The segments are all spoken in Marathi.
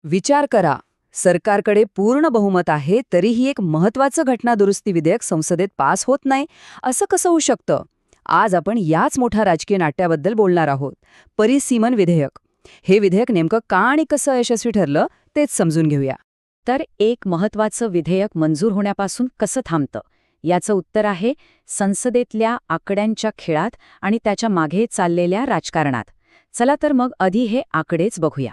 विचार करा, सरकारकडे पूर्ण बहुमत आहे तरीही एक महत्वाचं घटनादुरुस्ती विधेयक संसदेत पास होत नाही, असं कसं होऊ शकतं? आज आपण याच मोठ्या राजकीय नाट्याबद्दल बोलणार आहोत. परिसीमन विधेयक. हे विधेयक नेमकं का आणि कसं यशस्वी ठरलं तेच समजून घेऊया. तर एक महत्त्वाचं विधेयक मंजूर होण्यापासून कसं थांबतं याचं उत्तर आहे संसदेतल्या आकड्यांच्या खेळात आणि त्याच्या मागे चाललेल्या राजकारणात. चला तर मग आधी हे आकडेच बघूया.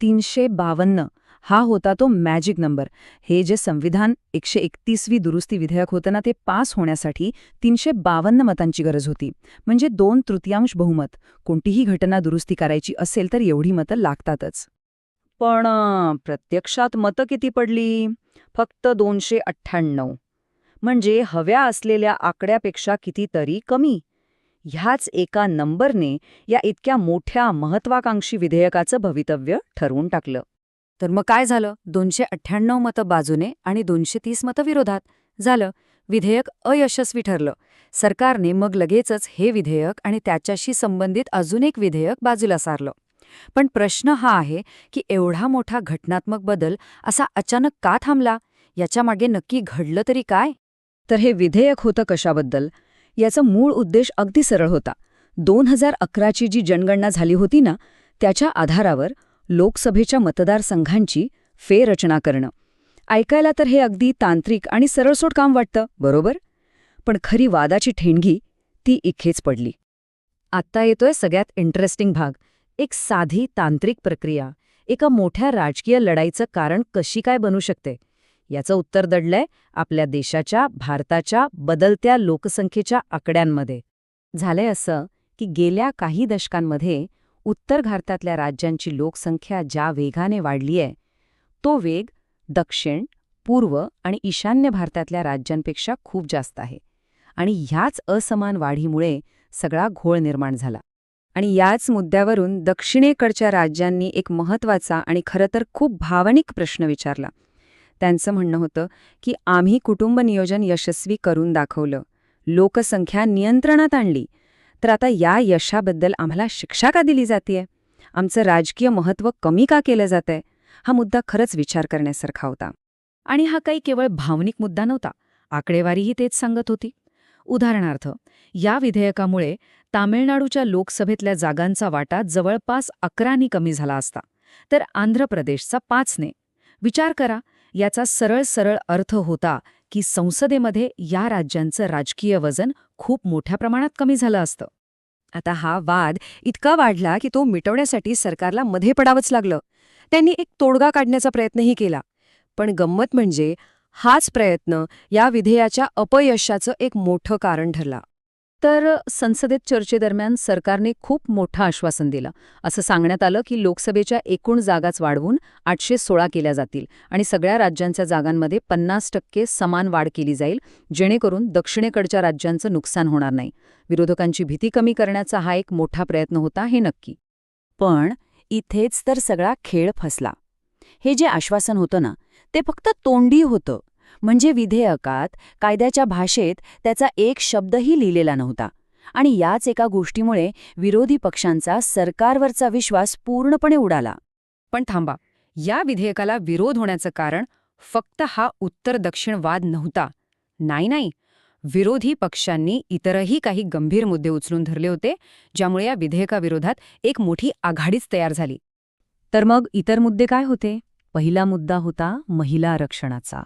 352 हा होता तो मॅजिक नंबर. हे जे संविधान 131वी दुरुस्ती विधेयक होतं ना, ते पास होण्यासाठी 352 मतांची गरज होती. म्हणजे 2/3 बहुमत. कोणतीही घटना दुरुस्ती करायची असेल तर एवढी मतं लागतातच. पण प्रत्यक्षात मतं किती पडली? फक्त 298. म्हणजे हव्या असलेल्या आकड्यापेक्षा कितीतरी कमी. ह्याच एका नंबरने या इतक्या मोठ्या महत्वाकांक्षी विधेयकाचं भवितव्य ठरवून टाकलं. तर मग काय झालं? 298 मतं बाजूने आणि 230 मतं विरोधात. झालं, विधेयक अयशस्वी ठरलं. सरकारने मग लगेचच हे विधेयक आणि त्याच्याशी संबंधित अजून एक विधेयक बाजूला सारलं. पण प्रश्न हा आहे की एवढा मोठा घटनात्मक बदल असा अचानक का थांबला? याच्यामागे नक्की घडलं तरी काय? तर हे विधेयक होतं कशाबद्दल? याचा मूळ उद्देश अगदी सरळ होता. 2011ची जी जनगणना झाली होती ना, त्याच्या आधारावर लोकसभेच्या मतदारसंघांची फेररचना करणं. ऐकायला तर हे अगदी तांत्रिक आणि सरळसोट काम वाटतं, बरोबर? पण खरी वादाची ठेणगी ती इखेच पडली. आत्ता येतोय सगळ्यात इंटरेस्टिंग भाग. एक साधी तांत्रिक प्रक्रिया एका मोठ्या राजकीय लढाईचं कारण कशी काय बनू शकते? याचं उत्तर दडलंय आपल्या देशाच्या, भारताच्या बदलत्या लोकसंख्येच्या आकड्यांमध्ये. झालंय असं की गेल्या काही दशकांमध्ये उत्तर भारतातल्या राज्यांची लोकसंख्या ज्या वेगाने वाढलीय, तो वेग दक्षिण, पूर्व आणि ईशान्य भारतातल्या राज्यांपेक्षा खूप जास्त आहे. आणि ह्याच असमान वाढीमुळे सगळा घोळ निर्माण झाला. आणि याच मुद्द्यावरून दक्षिणेकडच्या राज्यांनी एक महत्त्वाचा आणि खरं तर खूप भावनिक प्रश्न विचारला. त्यांचं म्हणणं होतं की आम्ही कुटुंब नियोजन यशस्वी करून दाखवलं, लोकसंख्या नियंत्रणात आणली, तर आता या यशाबद्दल आम्हाला शिक्षा का दिली जातेय? आमचं राजकीय महत्त्व कमी का केलं जातंय? हा मुद्दा खरंच विचार करण्यासारखा होता. आणि हा काही केवळ भावनिक मुद्दा नव्हता. आकडेवारीही तेच सांगत होती. उदाहरणार्थ, या विधेयकामुळे तामिळनाडूच्या लोकसभेतल्या जागांचा वाटा जवळपास 11ने कमी झाला असता, तर आंध्र प्रदेशचा 5ने. विचार करा, याचा सरळ सरळ अर्थ होता की संसदेमध्ये या राज्यांचं राजकीय वजन खूप मोठ्या प्रमाणात कमी झालं असतं. आता हा वाद इतका वाढला की तो मिटवण्यासाठी सरकारला मध्ये पडावंच लागलं. त्यांनी एक तोडगा काढण्याचा प्रयत्नही केला. पण गंमत म्हणजे हाच प्रयत्न या विधेयाच्या अपयशाचं एक मोठं कारण ठरला. तर संसदेत चर्चेदरम्यान सरकारने खूप मोठं आश्वासन दिलं. असं सांगण्यात आलं की लोकसभेच्या एकूण जागाच वाढवून 816 केल्या जातील आणि सगळ्या राज्यांच्या जागांमध्ये 50% समान वाढ केली जाईल, जेणेकरून दक्षिणेकडच्या राज्यांचं नुकसान होणार नाही. विरोधकांची भीती कमी करण्याचा हा एक मोठा प्रयत्न होता, हे नक्की. पण इथेच तर सगळा खेळ फसला. हे जे आश्वासन होतं ना, ते फक्त तोंडी होतं. म्हणजे विधेयकात, कायद्याच्या भाषेत त्याचा एक शब्दही लिहिलेला नव्हता. आणि याच एका गोष्टीमुळे विरोधी पक्षांचा सरकारवरचा विश्वास पूर्णपणे उडाला. पण थांबा, या विधेयकाला विरोध होण्याचं कारण फक्त हा उत्तर दक्षिण वाद नव्हता. नाही, विरोधी पक्षांनी इतरही काही गंभीर मुद्दे उचलून धरले होते, ज्यामुळे या विधेयकाविरोधात एक मोठी आघाडीच तयार झाली. तर मग इतर मुद्दे काय होते? पहिला मुद्दा होता महिला आरक्षणाचा.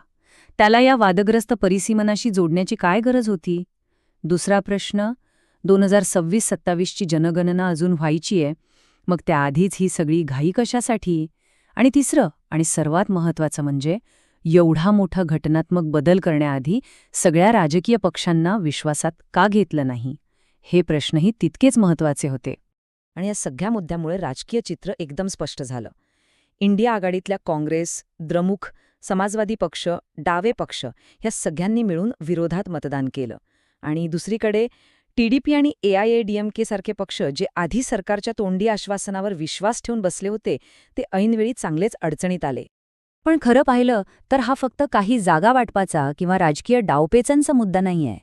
त्याला या वादग्रस्त परिसीमनाशी जोडण्याची काय गरज होती? दुसरा प्रश्न, 2026-27ची जनगणना अजून व्हायची आहे, मग त्याआधीच ही सगळी घाई कशासाठी? आणि तिसरं आणि सर्वात महत्त्वाचं म्हणजे एवढा मोठा घटनात्मक बदल करण्याआधी सगळ्या राजकीय पक्षांना विश्वासात का घेतलं नाही? हे प्रश्नही तितकेच महत्त्वाचे होते. आणि या सगळ्या मुद्द्यामुळे राजकीय चित्र एकदम स्पष्ट झालं. इंडिया आघाडीतल्या काँग्रेस, द्रमुक, समाजवादी पक्ष, डावे पक्ष ह्या सगळ्यांनी मिळून विरोधात मतदान केलं. आणि दुसरीकडे टीडीपी आणि AIADMK सारखे पक्ष, जे आधी सरकारच्या तोंडी आश्वासनावर विश्वास ठेवून बसले होते, ते ऐनवेळी चांगलेच अडचणीत आले. पण खरं पाहिलं तर हा फक्त काही जागा वाटपाचा किंवा राजकीय डावपेचांचा मुद्दा नाहीये.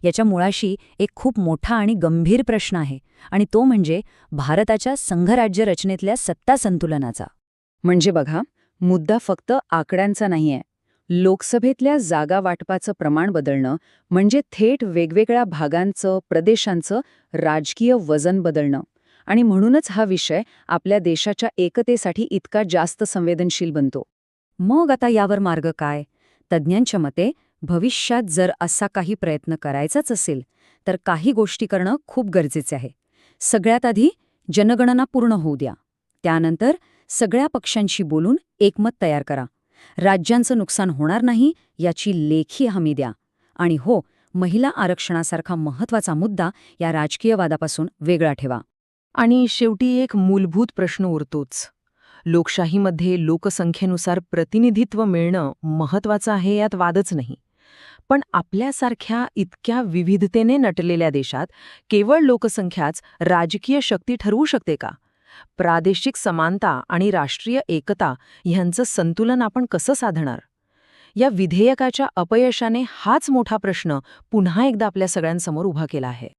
याच्या मुळाशी एक खूप मोठा आणि गंभीर प्रश्न आहे, आणि तो म्हणजे भारताच्या संघराज्य रचनेतल्या सत्ता संतुलनाचा. म्हणजे बघा, मुद्दा फक्त आकड्यांचा नाहीये. लोकसभेतल्या जागा वाटपाचं प्रमाण बदलणं म्हणजे थेट वेगवेगळ्या भागांचं, प्रदेशांचं राजकीय वजन बदलणं. आणि म्हणूनच हा विषय आपल्या देशाच्या एकतेसाठी इतका जास्त संवेदनशील बनतो. मग आता यावर मार्ग काय? तज्ज्ञांच्या मते भविष्यात जर असा काही प्रयत्न करायचाच असेल तर काही गोष्टी करणं खूप गरजेचे आहे. सगळ्यात आधी जनगणना पूर्ण होऊ द्या. त्यानंतर सगळ्या पक्षांशी बोलून एकमत तयार करा. राज्यांचं नुकसान होणार नाही याची लेखी हमी द्या. आणि हो, महिला आरक्षणासारखा महत्त्वाचा मुद्दा या राजकीय वादापासून वेगळा ठेवा. आणि शेवटी एक मूलभूत प्रश्न उरतोच. लोकशाहीमध्ये लोकसंख्येनुसार प्रतिनिधित्व मिळणं महत्त्वाचं आहे, यात वादच नाही. पण आपल्यासारख्या इतक्या विविधतेने नटलेल्या देशात केवळ लोकसंख्याच राजकीय शक्ती ठरवू शकते का? प्रादेशिक समानता आणि राष्ट्रीय एकता ह्यांचं संतुलन आपण कसं साधणार? या विधेयकाच्या अपयशाने हाच मोठा प्रश्न पुन्हा एकदा आपल्या सगळ्यांसमोर उभा केला आहे.